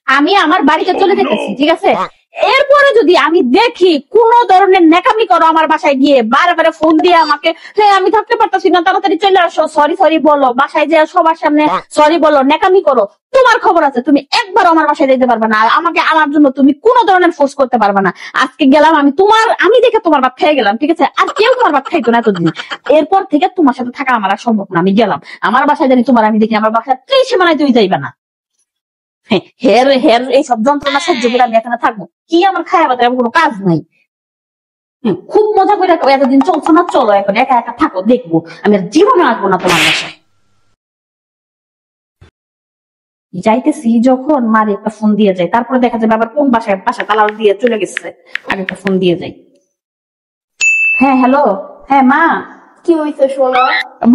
আমি আমার বাড়িতে চলে যেতেছি, ঠিক আছে? এরপরে যদি আমি দেখি কোন ধরনের নেকামি করো আমার বাসায় গিয়ে, বারে ফোন দিয়ে আমাকে, হ্যাঁ আমি থাকতে পারতাছি না, তাড়াতাড়ি চলে আসো, সরি বলো, বাসায় যে সবার সামনে সরি বলো, নেকামি করো, তোমার খবর আছে। তুমি একবার আমার বাসায় যেতে পারবে না, আর আমাকে আনার জন্য তুমি কোন ধরনের ফোর্স করতে পারবে না। আজকে গেলাম আমি দেখে তোমার বাপ খেয়ে গেলাম, ঠিক আছে? আর কেউ তোমার বাপ খাইতো না এতদিন। এরপর থেকে তোমার সাথে থাকা আমার আর সম্ভব না। আমি গেলাম আমার বাসায়, জানি তোমার আমি দেখি আমার বাসায় ত্রিসীমানায় তুই যাইবে না। হের হের এইসব যন্ত্রণা সহ্য করে আমি এখানে থাকবো কি? আমার খাওয়া বাতার কোনো কাজ নাই। খুব মজা করে এতদিন চলছো না, চলো এখন একা একা থাকো, দেখবো। আমি আর জীবনে আসবো না তোমার বাসায়। যাইতেছি যখন মারে একটা ফোন দিয়ে যাই, তারপরে দেখা যাবে আবার কোন বাসা তালা দিয়ে চলে গেছে। আগে একটা ফোন দিয়ে যাই। হ্যাঁ হ্যালো, হ্যাঁ মা। কি হয়েছে সোনা?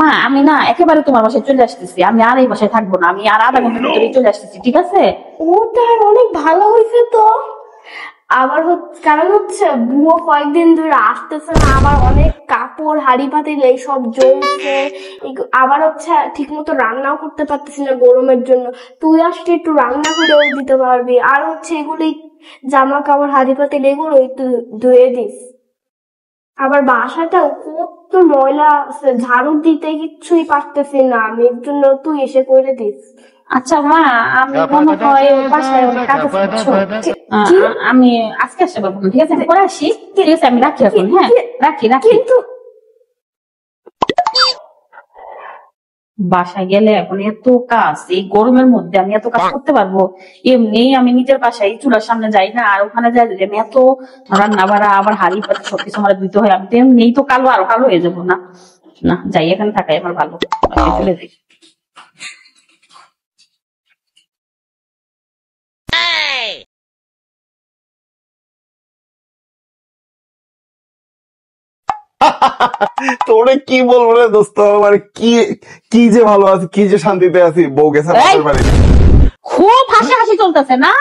মা আমি না একেবারে তোমার বাসায় চলে আসতেছি, আমি আর এই বাসায় থাকবো না, আমি আর আধা ঘন্টার ভিতরে চলে আসতেছি, ঠিক আছে? ও তার অনেক ভালো হয়েছে তো। আবার কারণ হচ্ছে বুয়ো কয়েকদিন ধরে আসতেছে না, আবার অনেক কাপড় হাড়ি পাতিল এইসব জ্বলছে, আবার হচ্ছে ঠিক মতো রান্নাও করতে পারতেছি না গরমের জন্য। তুই আসলে একটু রান্না করেও দিতে পারবি, আর হচ্ছে এগুলি জামা কাপড় হাড়ি পাতিল এগুলো একটু ধুয়ে দিস। আবার বাসাটাও কত ময়লা আছে, ঝাড়ু দিতে কিচ্ছুই পারতেছি না আমি, এর জন্য তুই এসে করে দিস। আচ্ছা মা, আমি মনে হয় বাসায় অনেক কাজ আছে, আমি আজকে আসতে পারবো না, ঠিক আছে? আমি পরে আসি, ঠিক আছে? আমি রাখি এখন, হ্যাঁ রাখি। কিন্তু বাসায় গেলে এখন এত কাজ, এই গরমের মধ্যে আমি এত কাজ করতে পারবো? এমনি আমি নিজের বাসায় চুলার সামনে যাই না, আর ওখানে যাই যদি আমি এত রান্না বাড়া আবার হাড়ি পাতি সবকিছু আমার দিতে হয়, আমি তো এমনিই তো আরো কালো হয়ে যাবো। না না, যাই এখানে থাকাই আমার ভালো, চলে যাই। তোরে কি বলবো রে দোস্ত, মানে কি কি যে ভালো আছি, কি যে শান্তিতে আছি বউ গেছে বাড়ি। খুব হাসাহাসি চলতেছে না,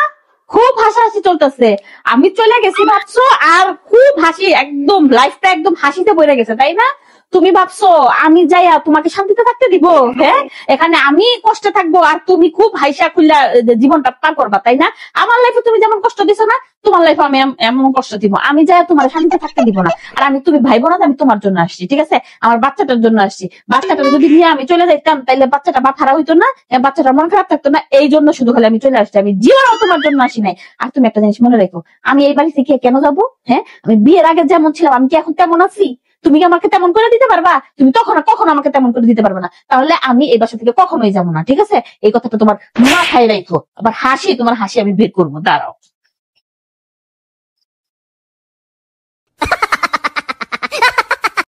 খুব হাসাহাসি চলতেছে। আমি চলে গেছি ভাবছো, আর খুব হাসি, একদম লাইফটা একদম হাসিতে বইরে গেছে, তাই না? তুমি ভাবছো আমি যাইয়া তোমাকে শান্তিতে থাকতে দিব? হ্যাঁ, এখানে আমি কষ্টে থাকবো আর তুমি খুব হাইসা খুললা জীবনটা পার করবা, তাই না? আমার লাইফে তুমি যেমন কষ্ট দিছো না, তোমার লাইফে আমি এমন কষ্ট দিব। আমি যাইয়া তোমার শান্তিতে থাকতে দিব না। আর তুমি ভাইবো না আমি তোমার জন্য আসছি, ঠিক আছে? আমার বাচ্চাটার জন্য আসছি। বাচ্চাটা যদি নিয়ে আমি চলে যাইতাম, তাইলে বাচ্চাটা বাপ হারা হইতো না, বাচ্চাটা মন খারাপ থাকতো না। এই জন্য শুধু খালি আমি চলে আসছি, আমি জীবনেও তোমার জন্য আসি নাই। আর তুমি একটা জিনিস মনে রেখো, আমি এই বাড়ি থেকে কেন যাবো? হ্যাঁ, আমি বিয়ের আগে যেমন ছিলাম, আমি কি এখন তেমন আছি? তুমি কি আমাকে তেমন করে দিতে পারবা? তুমি কখনো আমাকে তেমন করে দিতে পারবে না। তাহলে আমি এই বাসা থেকে কখনোই যাবো না, ঠিক আছে? এই কথাটা তোমার মাথায় রাখো। আবার তোমার হাসি আমি বের করবো, দাঁড়াও।